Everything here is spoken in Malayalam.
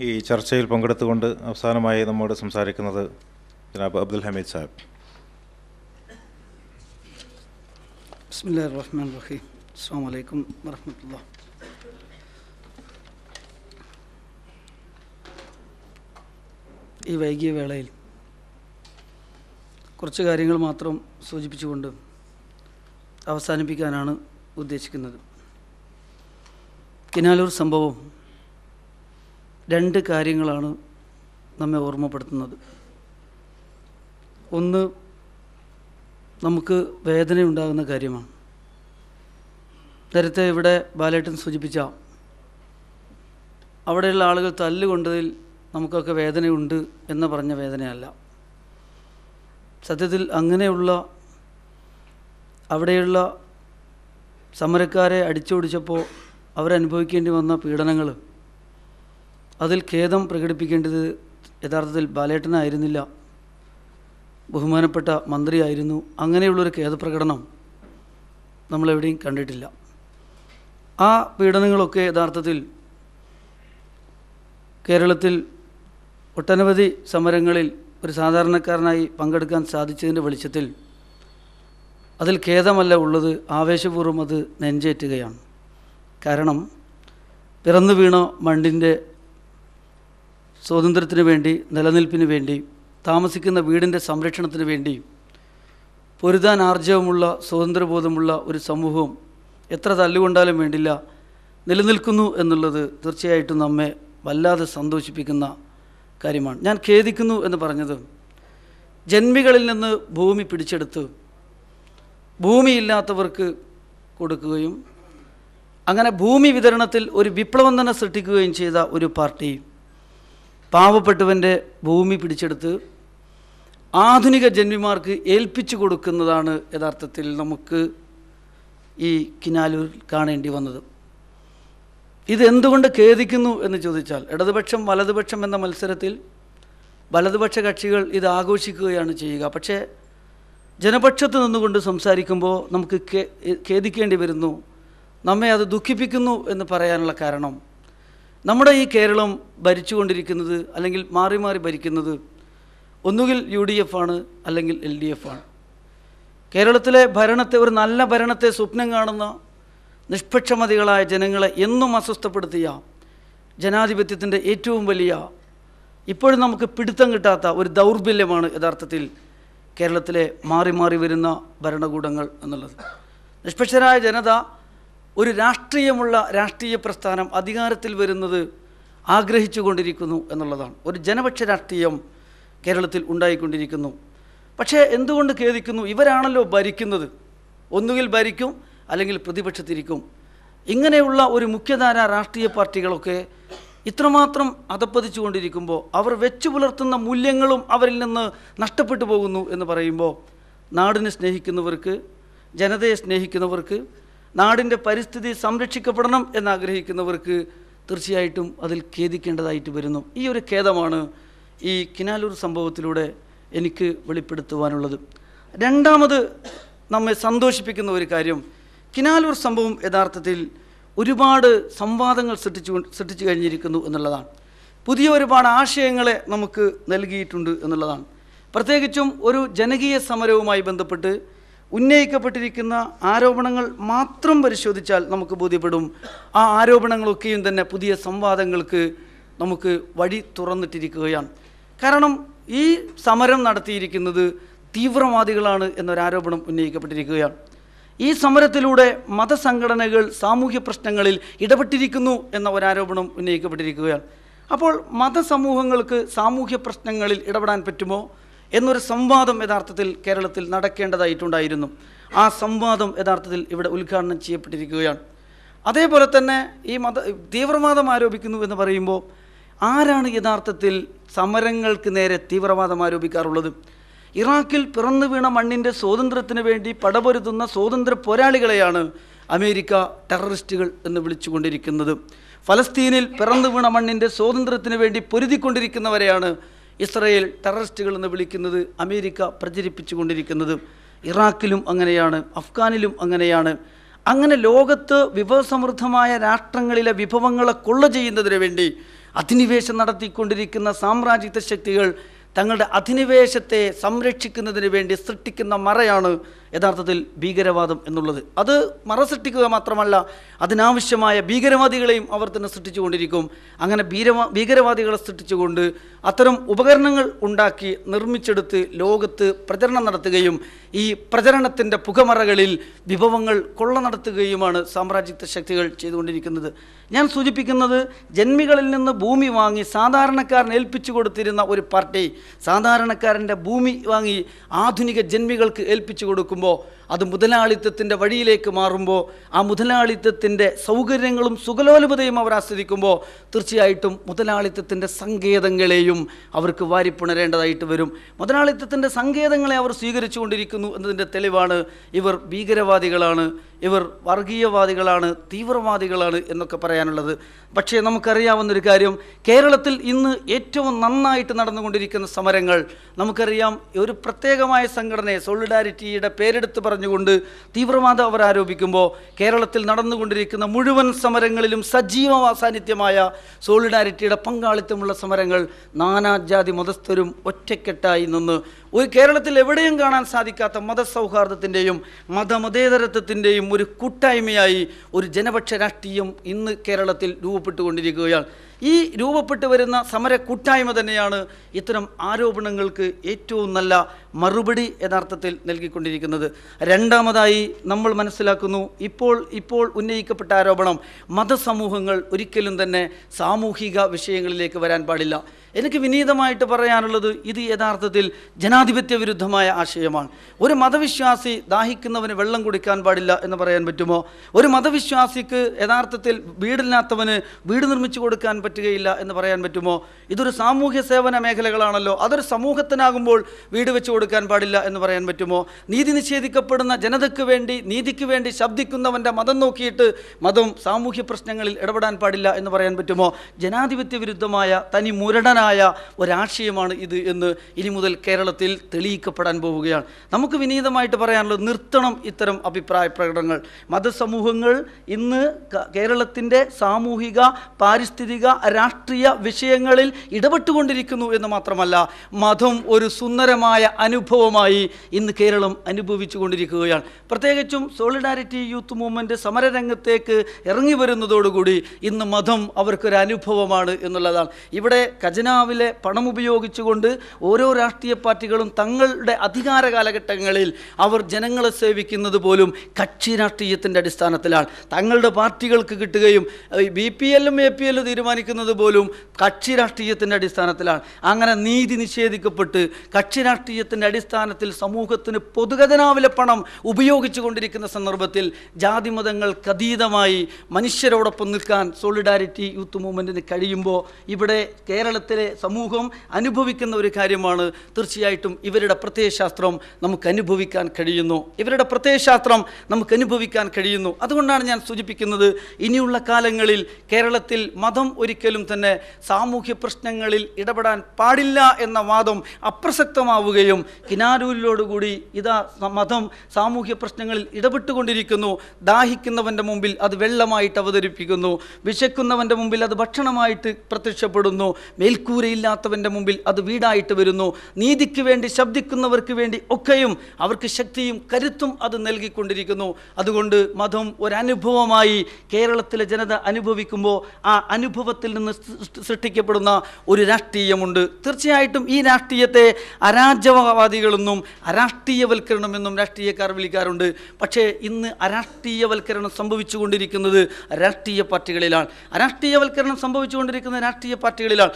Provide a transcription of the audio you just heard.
ഈ ചർച്ചയിൽ പങ്കെടുത്തുകൊണ്ട് അവസാനമായി നമ്മോട് സംസാരിക്കുന്നത് ജനാബ് അബ്ദുൽ ഹമീദ് സാഹിബ്. ബിസ്മില്ലാഹിർ റഹ്മാനിർ റഹീം. അസ്സലാമു അലൈക്കും വറഹ്മത്തുള്ളാഹി. ഈ വൈകിയ വേളയിൽ കുറച്ച് കാര്യങ്ങൾ മാത്രം സൂചിപ്പിച്ചുകൊണ്ട് അവസാനിപ്പിക്കാനാണ് ഉദ്ദേശിക്കുന്നത്. കിനാലൂർ സംഭവം രണ്ട് കാര്യങ്ങളാണ് നമ്മെ ഓർമ്മപ്പെടുത്തുന്നത്. ഒന്ന്, നമുക്ക് വേദനയുണ്ടാകുന്ന കാര്യമാണ്. നേരത്തെ ഇവിടെ ബാലേട്ടൻ സൂചിപ്പിച്ച അവിടെയുള്ള ആളുകൾ തല്ലുകൊണ്ടതിൽ നമുക്കൊക്കെ വേദനയുണ്ട് എന്ന് പറഞ്ഞ വേദനയല്ല. സത്യത്തിൽ അങ്ങനെയുള്ള അവിടെയുള്ള സമരക്കാരെ അടിച്ചോടിച്ചപ്പോൾ അവരനുഭവിക്കേണ്ടി വന്ന പീഡനങ്ങൾ, അതിൽ ഖേദം പ്രകടിപ്പിക്കേണ്ടത് യഥാർത്ഥത്തിൽ ബാലേട്ടനായിരുന്നില്ല, ബഹുമാനപ്പെട്ട മന്ത്രിയായിരുന്നു. അങ്ങനെയുള്ളൊരു ഖേദപ്രകടനം നമ്മളെവിടെയും കണ്ടിട്ടില്ല. ആ പീഡനങ്ങളൊക്കെ യഥാർത്ഥത്തിൽ കേരളത്തിൽ ഒട്ടനവധി സമരങ്ങളിൽ ഒരു സാധാരണക്കാരനായി പങ്കെടുക്കാൻ സാധിച്ചതിൻ്റെ വെളിച്ചത്തിൽ അതിൽ ഖേദമല്ല ഉള്ളത്, ആവേശപൂർവ്വം അത് നെഞ്ചേറ്റുകയാണ്. കാരണം പിറന്നു വീണ മണ്ണിൻ്റെ സ്വാതന്ത്ര്യത്തിന് വേണ്ടി, നിലനിൽപ്പിന് വേണ്ടി, താമസിക്കുന്ന വീടിൻ്റെ സംരക്ഷണത്തിന് വേണ്ടി പൊരുതാൻ ആർജവമുള്ള, സ്വാതന്ത്ര്യബോധമുള്ള ഒരു സമൂഹം എത്ര തല്ലുകൊണ്ടാലും വേണ്ടില്ല നിലനിൽക്കുന്നു എന്നുള്ളത് തീർച്ചയായിട്ടും നമ്മെ വല്ലാതെ സന്തോഷിപ്പിക്കുന്ന കാര്യമാണ്. ഞാൻ ഖേദിക്കുന്നു എന്ന് പറഞ്ഞത്, ജന്മികളിൽ നിന്ന് ഭൂമി പിടിച്ചെടുത്ത് ഭൂമിയില്ലാത്തവർക്ക് കൊടുക്കുകയും അങ്ങനെ ഭൂമി വിതരണത്തിൽ ഒരു വിപ്ലവം തന്നെ സൃഷ്ടിക്കുകയും ചെയ്ത ഒരു പാർട്ടി പാവപ്പെട്ടവൻ്റെ ഭൂമി പിടിച്ചെടുത്ത് ആധുനിക ജന്മിമാർക്ക് ഏൽപ്പിച്ചു കൊടുക്കുന്നതാണ് യഥാർത്ഥത്തിൽ നമുക്ക് ഈ കിനാലൂരിൽ കാണേണ്ടി വന്നത്. ഇതെന്തുകൊണ്ട് ഖേദിക്കുന്നു എന്ന് ചോദിച്ചാൽ, ഇടതുപക്ഷം വലതുപക്ഷം എന്ന മത്സരത്തിൽ വലതുപക്ഷ കക്ഷികൾ ഇത് ആഘോഷിക്കുകയാണ് ചെയ്യുക. പക്ഷേ ജനപക്ഷത്ത് നിന്നുകൊണ്ട് സംസാരിക്കുമ്പോൾ നമുക്ക് ഖേദിക്കേണ്ടി വരുന്നു, നമ്മെ അത് ദുഃഖിപ്പിക്കുന്നു എന്ന് പറയാനുള്ള കാരണം, നമ്മുടെ ഈ കേരളം ഭരിച്ചുകൊണ്ടിരിക്കുന്നത് അല്ലെങ്കിൽ മാറി മാറി ഭരിക്കുന്നത് ഒന്നുകിൽ UDF ആണ്, അല്ലെങ്കിൽ LDF ആണ്. കേരളത്തിലെ ഭരണത്തെ, ഒരു നല്ല ഭരണത്തെ സ്വപ്നം കാണുന്ന നിഷ്പക്ഷമതികളായ ജനങ്ങളെ എന്നും അസ്വസ്ഥപ്പെടുത്തിയ ജനാധിപത്യത്തിൻ്റെ ഏറ്റവും വലിയ, ഇപ്പോഴും നമുക്ക് പിടുത്തം കിട്ടാത്ത ഒരു ദൗർബല്യമാണ് യഥാർത്ഥത്തിൽ കേരളത്തിലെ മാറി മാറി വരുന്ന ഭരണകൂടങ്ങൾ എന്നുള്ളത്. നിഷ്പക്ഷരായ ജനത, ഒരു രാഷ്ട്രീയമുള്ള രാഷ്ട്രീയ പ്രസ്ഥാനം അധികാരത്തിൽ വരുന്നത് ആഗ്രഹിച്ചു കൊണ്ടിരിക്കുന്നു എന്നുള്ളതാണ്. ഒരു ജനപക്ഷ രാഷ്ട്രീയം കേരളത്തിൽ ഉണ്ടായിക്കൊണ്ടിരിക്കുന്നു. പക്ഷേ എന്തുകൊണ്ട് ഖേദിക്കുന്നു? ഇവരാണല്ലോ ഭരിക്കുന്നത്. ഒന്നുകിൽ ഭരിക്കും, അല്ലെങ്കിൽ പ്രതിപക്ഷത്തിരിക്കും. ഇങ്ങനെയുള്ള ഒരു മുഖ്യധാര രാഷ്ട്രീയ പാർട്ടികളൊക്കെ ഇത്രമാത്രം അധപ്പതിച്ചു കൊണ്ടിരിക്കുമ്പോൾ, അവർ വെച്ചു പുലർത്തുന്ന മൂല്യങ്ങളും അവരിൽ നിന്ന് നഷ്ടപ്പെട്ടു പോകുന്നു എന്ന് പറയുമ്പോൾ, നാടിനെ സ്നേഹിക്കുന്നവർക്ക്, ജനതയെ സ്നേഹിക്കുന്നവർക്ക്, നാടിൻ്റെ പരിസ്ഥിതി സംരക്ഷിക്കപ്പെടണം എന്നാഗ്രഹിക്കുന്നവർക്ക് തീർച്ചയായിട്ടും അതിൽ ഖേദിക്കേണ്ടതായിട്ട് വരുന്നു. ഈ ഒരു ഖേദമാണ് ഈ കിനാലൂർ സംഭവത്തിലൂടെ എനിക്ക് വെളിപ്പെടുത്തുവാനുള്ളത്. രണ്ടാമത് നമ്മെ സന്തോഷിപ്പിക്കുന്ന ഒരു കാര്യം, കിനാലൂർ സംഭവം യഥാർത്ഥത്തിൽ ഒരുപാട് സംവാദങ്ങൾ സൃഷ്ടിച്ചു കഴിഞ്ഞിരിക്കുന്നു എന്നുള്ളതാണ്. പുതിയ ഒരുപാട് ആശയങ്ങളെ നമുക്ക് നൽകിയിട്ടുണ്ട് എന്നുള്ളതാണ്. പ്രത്യേകിച്ചും ഒരു ജനകീയ സമരവുമായി ബന്ധപ്പെട്ട് ഉന്നയിക്കപ്പെട്ടിരിക്കുന്ന ആരോപണങ്ങൾ മാത്രം പരിശോധിച്ചാൽ നമുക്ക് ബോധ്യപ്പെടും, ആ ആരോപണങ്ങളൊക്കെയും തന്നെ പുതിയ സംവാദങ്ങൾക്ക് നമുക്ക് വഴി തുറന്നിട്ടിരിക്കുകയാണ്. കാരണം ഈ സമരം നടത്തിയിരിക്കുന്നത് തീവ്രവാദികളാണ് എന്നൊരാരോപണം ഉന്നയിക്കപ്പെട്ടിരിക്കുകയാണ്. ഈ സമരത്തിലൂടെ മതസംഘടനകൾ സാമൂഹ്യ പ്രശ്നങ്ങളിൽ ഇടപെട്ടിരിക്കുന്നു എന്ന ഒരാരോപണം ഉന്നയിക്കപ്പെട്ടിരിക്കുകയാണ്. അപ്പോൾ മതസമൂഹങ്ങൾക്ക് സാമൂഹ്യ പ്രശ്നങ്ങളിൽ ഇടപെടാൻ പറ്റുമോ എന്നൊരു സംവാദം യഥാർത്ഥത്തിൽ കേരളത്തിൽ നടക്കേണ്ടതായിട്ടുണ്ടായിരുന്നു. ആ സംവാദം യഥാർത്ഥത്തിൽ ഇവിടെ ഉദ്ഘാടനം ചെയ്യപ്പെട്ടിരിക്കുകയാണ്. അതേപോലെ തന്നെ ഈ തീവ്രവാദം ആരോപിക്കുന്നു എന്ന് പറയുമ്പോൾ, ആരാണ് യഥാർത്ഥത്തിൽ സമരങ്ങൾക്ക് നേരെ തീവ്രവാദം ആരോപിക്കാറുള്ളത്? ഇറാഖിൽ പിറന്നു വീണ മണ്ണിൻ്റെ സ്വാതന്ത്ര്യത്തിന് വേണ്ടി പടപൊരുതുന്ന സ്വാതന്ത്ര്യ പോരാളികളെയാണ് അമേരിക്ക ടെററിസ്റ്റുകൾ എന്ന് വിളിച്ചുകൊണ്ടിരിക്കുന്നത്. ഫലസ്തീനിൽ പിറന്നു വീണ മണ്ണിൻ്റെ സ്വാതന്ത്ര്യത്തിന് വേണ്ടി പൊരുതിക്കൊണ്ടിരിക്കുന്നവരെയാണ് ഇസ്രയേൽ ടെററിസ്റ്റുകൾ എന്ന് വിളിക്കുന്നത്, അമേരിക്ക പ്രചരിപ്പിച്ചുകൊണ്ടിരിക്കുന്നത്. ഇറാഖിലും അങ്ങനെയാണ്, അഫ്ഗാനിലും അങ്ങനെയാണ്. അങ്ങനെ ലോകത്ത് വിഭവസമൃദ്ധമായ രാഷ്ട്രങ്ങളിലെ വിഭവങ്ങളെ കൊള്ള ചെയ്യുന്നതിന് വേണ്ടി അധിനിവേശം നടത്തിക്കൊണ്ടിരിക്കുന്ന സാമ്രാജ്യത്വ ശക്തികൾ തങ്ങളുടെ അധിനിവേശത്തെ സംരക്ഷിക്കുന്നതിന് വേണ്ടി സൃഷ്ടിക്കുന്ന മറയാണ് യഥാർത്ഥത്തിൽ ഭീകരവാദം എന്നുള്ളത്. അത് മറ സൃഷ്ടിക്കുക മാത്രമല്ല, അതിനാവശ്യമായ ഭീകരവാദികളെയും അവർ തന്നെ സൃഷ്ടിച്ചുകൊണ്ടിരിക്കും. അങ്ങനെ ഭീകരവാദികളെ സൃഷ്ടിച്ചുകൊണ്ട് അത്തരം ഉപകരണങ്ങൾ ഉണ്ടാക്കി നിർമ്മിച്ചെടുത്ത് ലോകത്ത് പ്രചരണം നടത്തുകയും ഈ പ്രചരണത്തിൻ്റെ പുകമറകളിൽ വിഭവങ്ങൾ കൊള്ള നടത്തുകയുമാണ് സാമ്രാജ്യത്വ ശക്തികൾ ചെയ്തുകൊണ്ടിരിക്കുന്നത്. ഞാൻ സൂചിപ്പിക്കുന്നത്, ജന്മികളിൽ നിന്ന് ഭൂമി വാങ്ങി സാധാരണക്കാരൻ ഏൽപ്പിച്ചു കൊടുത്തിരുന്ന ഒരു പാർട്ടി സാധാരണക്കാരൻ്റെ ഭൂമി വാങ്ങി ആധുനിക ജന്മികൾക്ക് ഏൽപ്പിച്ചു കൊടുക്കുമ്പോൾ അത് മുതലാളിത്തത്തിൻ്റെ വഴിയിലേക്ക് മാറുമ്പോൾ, ആ മുതലാളിത്തത്തിൻ്റെ സൗകര്യങ്ങളും സുഖലോലുപതയും അവർ ആസ്വദിക്കുമ്പോൾ തീർച്ചയായിട്ടും മുതലാളിത്തത്തിൻ്റെ സങ്കേതങ്ങളെയും അവർക്ക് വാരിപ്പുണരേണ്ടതായിട്ട് വരും. മുതലാളിത്തത്തിൻ്റെ സങ്കേതങ്ങളെ അവർ സ്വീകരിച്ചു കൊണ്ടിരിക്കുന്നു എന്നതിൻ്റെ തെളിവാണ് ഇവർ ഭീകരവാദികളാണ്, ഇവർ വർഗീയവാദികളാണ്, തീവ്രവാദികളാണ് എന്നൊക്കെ പറയാനുള്ളത്. പക്ഷേ നമുക്കറിയാവുന്നൊരു കാര്യം, കേരളത്തിൽ ഇന്ന് ഏറ്റവും നന്നായിട്ട് നടന്നുകൊണ്ടിരിക്കുന്ന സമരങ്ങൾ നമുക്കറിയാം. ഒരു പ്രത്യേകമായ സംഘടനയെ, സോളിഡാരിറ്റിയുടെ പേരെടുത്ത് പറഞ്ഞുകൊണ്ട് തീവ്രവാദം അവർ ആരോപിക്കുമ്പോൾ, കേരളത്തിൽ നടന്നുകൊണ്ടിരിക്കുന്ന മുഴുവൻ സമരങ്ങളിലും സജീവ സാന്നിധ്യമായ സോളിഡാരിറ്റിയുടെ പങ്കാളിത്തമുള്ള സമരങ്ങൾ നാനാജാതി മതസ്ഥരും ഒറ്റക്കെട്ടായി നിന്ന് ഒരു കേരളത്തിൽ എവിടെയും കാണാൻ സാധിക്കാത്ത മതസൗഹാർദ്ദത്തിൻ്റെയും മതമതേതരത്വത്തിൻ്റെയും ഒരു കൂട്ടായ്മയായി ഒരു ജനപക്ഷ രാഷ്ട്രീയം ഇന്ന് കേരളത്തിൽ രൂപപ്പെട്ടുകൊണ്ടിരിക്കുകയാണ്. ഈ രൂപപ്പെട്ടു വരുന്ന സമര കൂട്ടായ്മ തന്നെയാണ് ഇത്തരം ആരോപണങ്ങൾക്ക് ഏറ്റവും നല്ല മറുപടി യഥാർത്ഥത്തിൽ നൽകിക്കൊണ്ടിരിക്കുന്നത്. രണ്ടാമതായി നമ്മൾ മനസ്സിലാക്കുന്നു, ഇപ്പോൾ ഉന്നയിക്കപ്പെട്ട ആരോപണം മതസമൂഹങ്ങൾ ഒരിക്കലും തന്നെ സാമൂഹിക വിഷയങ്ങളിലേക്ക് വരാൻ പാടില്ല. എനിക്ക് വിനീതമായിട്ട് പറയാനുള്ളത്, ഇത് യഥാർത്ഥത്തിൽ ജനാധിപത്യ വിരുദ്ധമായ ആശയമാണ്. ഒരു മതവിശ്വാസി ദാഹിക്കുന്നവന് വെള്ളം കുടിക്കാൻ പാടില്ല എന്ന് പറയാൻ പറ്റുമോ? ഒരു മതവിശ്വാസിക്ക് യഥാർത്ഥത്തിൽ വീടില്ലാത്തവന് വീട് നിർമ്മിച്ചു കൊടുക്കാൻ പറ്റുകയില്ല എന്ന് പറയാൻ പറ്റുമോ? ഇതൊരു സാമൂഹ്യ സേവന മേഖലകളാണല്ലോ. അതൊരു സമൂഹത്തിനാകുമ്പോൾ വീട് വെച്ച് കൊടുക്കാൻ പാടില്ല എന്ന് പറയാൻ പറ്റുമോ? നീതി നിഷേധിക്കപ്പെടുന്ന ജനതയ്ക്ക് വേണ്ടി, നീതിക്ക് വേണ്ടി ശബ്ദിക്കുന്നവൻ്റെ മതം നോക്കിയിട്ട് മതം സാമൂഹ്യ പ്രശ്നങ്ങളിൽ ഇടപെടാൻ പാടില്ല എന്ന് പറയാൻ പറ്റുമോ? ജനാധിപത്യ വിരുദ്ധമായ തനി മുരടനായ ഒരാശയമാണ് ഇത് എന്ന് ഇനി മുതൽ കേരളത്തിൽ തെളിയിക്കപ്പെടാൻ പോവുകയാണ്. നമുക്ക് വിനീതമായിട്ട് പറയാനുള്ളത്, നിർത്തണം ഇത്തരം അഭിപ്രായ പ്രകടനങ്ങൾ. മതസമൂഹങ്ങൾ ഇന്ന് കേരളത്തിൻ്റെ സാമൂഹിക, പാരിസ്ഥിതിക, രാഷ്ട്രീയ വിഷയങ്ങളിൽ ഇടപെട്ടുകൊണ്ടിരിക്കുന്നു എന്ന് മാത്രമല്ല, മതം ഒരു സുന്ദരമായ അനുഭവമായി ഇന്ന് കേരളം അനുഭവിച്ചു കൊണ്ടിരിക്കുകയാണ്. പ്രത്യേകിച്ചും സോളിഡാരിറ്റി യൂത്ത് മൂവ്മെൻറ്റ് സമരരംഗത്തേക്ക് ഇറങ്ങി വരുന്നതോടുകൂടി ഇന്ന് മതം അവർക്കൊരു അനുഭവമാണ് എന്നുള്ളതാണ്. ഇവിടെ ഖജനാവിലെ പണം ഉപയോഗിച്ചുകൊണ്ട് ഓരോ രാഷ്ട്രീയ പാർട്ടികളും തങ്ങളുടെ അധികാര കാലഘട്ടങ്ങളിൽ അവർ ജനങ്ങളെ സേവിക്കുന്നത് പോലും കക്ഷി രാഷ്ട്രീയത്തിൻ്റെ അടിസ്ഥാനത്തിലാണ്. തങ്ങളുടെ പാർട്ടികൾക്ക് കിട്ടുകയും BPL-ഉം APL-ഉം തീരുമാനിക്കുന്നത് പോലും കക്ഷി രാഷ്ട്രീയത്തിൻ്റെ അടിസ്ഥാനത്തിലാണ്. അങ്ങനെ നീതി നിഷേധിക്കപ്പെട്ട് കക്ഷി രാഷ്ട്രീയത്തിൻ്റെ അടിസ്ഥാനത്തിൽ സമൂഹത്തിന് പൊതുഖജനാവിലെ പണം ഉപയോഗിച്ചു കൊണ്ടിരിക്കുന്ന സന്ദർഭത്തിൽ ജാതിമതങ്ങൾക്കതീതമായി മനുഷ്യരോടൊപ്പം നിൽക്കാൻ സോളിഡാരിറ്റി യൂത്ത് മൂവ്മെൻറ്റിന് കഴിയുമ്പോൾ ഇവിടെ കേരളത്തിലെ സമൂഹം അനുഭവിക്കുന്ന ഒരു കാര്യമാണ്. തീർച്ചയായിട്ടും ഇവരുടെ പ്രത്യയശാസ്ത്രം നമുക്ക് അനുഭവിക്കാൻ കഴിയുന്നു, ഇവരുടെ പ്രത്യയശാസ്ത്രം നമുക്ക് അനുഭവിക്കാൻ കഴിയുന്നു. അതുകൊണ്ടാണ് ഞാൻ സൂചിപ്പിക്കുന്നത്, ഇനിയുള്ള കാലങ്ങളിൽ കേരളത്തിൽ മതം ഒരിക്കലും തന്നെ സാമൂഹ്യ പ്രശ്നങ്ങളിൽ ഇടപെടാൻ പാടില്ല എന്ന വാദം അപ്രസക്തമാവുകയും കിനാരൂരിലോടുകൂടി ഇതാ മതം സാമൂഹ്യ പ്രശ്നങ്ങളിൽ ഇടപെട്ടുകൊണ്ടിരിക്കുന്നു. ദാഹിക്കുന്നവൻ്റെ മുമ്പിൽ അത് വെള്ളമായിട്ട് അവതരിപ്പിക്കുന്നു, വിശക്കുന്നവൻ്റെ മുമ്പിൽ അത് ഭക്ഷണമായിട്ട് പ്രത്യക്ഷപ്പെടുന്നു, മേൽക്കൂരയില്ലാത്തവൻ്റെ മുമ്പിൽ അത് വീടായിട്ട് വരുന്നു. നീതിക്ക് വേണ്ടി ശബ്ദിക്കുന്നവർക്ക് വേണ്ടി ഒക്കെയും അവർക്ക് ശക്തിയും കരുത്തും അത് നൽകിക്കൊണ്ടിരിക്കുന്നു. അതുകൊണ്ട് മതം ഒരനുഭവമായി കേരളത്തിലെ ജനത അനുഭവിക്കുമ്പോൾ ആ അനുഭവത്തിൽ നിന്ന് സൃഷ്ടിക്കപ്പെടുന്ന ഒരു രാഷ്ട്രീയമുണ്ട്. തീർച്ചയായിട്ടും ഈ രാഷ്ട്രീയത്തെ അരാജകവാദികളെന്നും അരാഷ്ട്രീയവൽക്കരണമെന്നും രാഷ്ട്രീയക്കാർ വിളിക്കാറുണ്ട്. പക്ഷേ ഇന്ന് അരാഷ്ട്രീയവൽക്കരണം സംഭവിച്ചുകൊണ്ടിരിക്കുന്നത് രാഷ്ട്രീയ പാർട്ടികളിലാണ്. അരാഷ്ട്രീയവൽക്കരണം സംഭവിച്ചുകൊണ്ടിരിക്കുന്ന രാഷ്ട്രീയ പാർട്ടികളിലാണ്.